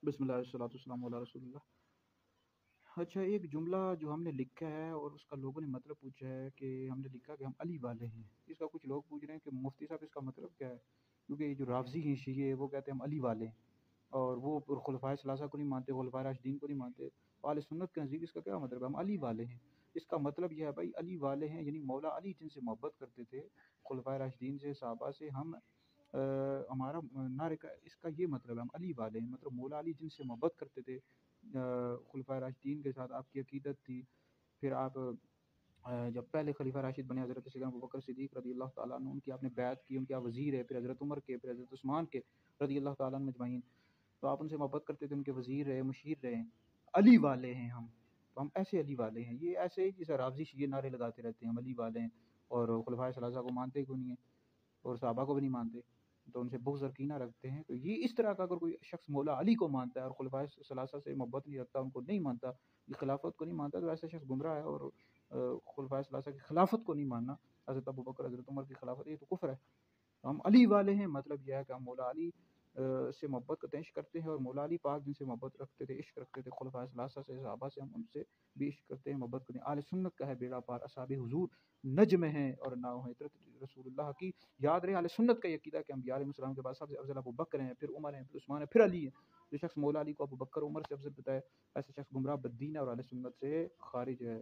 بسم اللہ والصلاۃ والسلام علی رسول اللہ۔ اچھا، ایک جملہ جو ہم نے لکھا ہے اور اس کا لوگوں نے مطلب پوچھا ہے کہ ہم نے لکھا کہ ہم علی والے ہیں۔ اس کا کچھ لوگ پوچھ رہے ہیں کہ مفتی صاحب اس کا مطلب کیا ہے، کیونکہ یہ جو رافضی ہیں شیعہ وہ کہتے ہیں ہم علی والے ہیں، اور وہ خلفائے ثلاثہ کو نہیں مانتے، خلفائے راشدین کو نہیں مانتے۔ اہل سنت کے نزدیک اس کا کیا مطلب ہے، ہم علی والے ہیں۔ اس کا مطلب یہ ہے بھائی، علی والے ہیں یعنی مولا علی جن سے محبت کرتے تھے، خلفائے راشدین سے، صحابہ سے، ہم ہمارا نعرے کا اس کا یہ مطلب ہے ہم علی والے ہیں، مطلب مولا علی جن سے محبت کرتے تھے، خلفائے راشدین کے ساتھ آپ کی عقیدت تھی۔ پھر آپ جب پہلے خلیفہ راشد بنے حضرت سیدنا ابوبکر صدیق رضی اللہ تعالیٰ عنہ، ان کی آپ نے بیعت کی، ان کے آپ وزیر ہے، پھر حضرت عمر کے، پھر حضرت عثمان کے رضی اللہ تعالیٰ عنہ مجمعین، تو آپ ان سے محبت کرتے تھے، ان کے وزیر رہے، مشیر رہے، علی والے ہیں ہم، تو ہم ایسے علی والے ہیں۔ یہ ایسے ہی جیسے رافضی شیعہ نعرے لگاتے رہتے ہیں ہم علی والے ہیں، اور خلفائے ثلاثہ کو مانتے کیوں نہیں ہیں، اور صحابہ کو بھی نہیں مانتے، تو ان سے بغض اور کینہ رکھتے ہیں۔ تو یہ اس طرح کا اگر کوئی شخص مولا علی کو مانتا ہے اور خلفائے ثلاثہ سے محبت نہیں رکھتا، ان کو نہیں مانتا، خلافت کو نہیں مانتا، تو ایسا شخص گمراہ ہے۔ اور خلفائے ثلاثہ کی خلافت کو نہیں ماننا، حضرت ابوبکر حضرت عمر کی خلافت، یہ تو کفر ہے۔ ہم علی والے ہیں، مطلب یہ ہے کہ ہم مولا علی سے محبت کرتے ہیں، عشق کرتے ہیں، اور مولا علی پاک جن سے محبت رکھتے تھے، عشق رکھتے تھے، خلفائے ثلاثہ سے، صحابہ سے، ہم ان سے بھی عشق کرتے ہیں، محبت کرتے ہیں۔ اہل سنت کا ہے بیڑا پار، اصحاب حضور نجم ہیں اور ناؤ ہیں عطرت رسول اللہ کی۔ یاد رہے اہل سنت کا یہ عقیدہ کہ انبیاء علیہ السلام کے بعد سب سے افضل ابو بکر ہیں، پھر عمر ہیں، پھر عثمان ہیں، پھر علی ہیں۔ جو شخص مولا علی کو ابو بکر عمر سے افضل بتائے، ایسا شخص گمراہ بددین ہے اور اہل سنت سے خارج ہے۔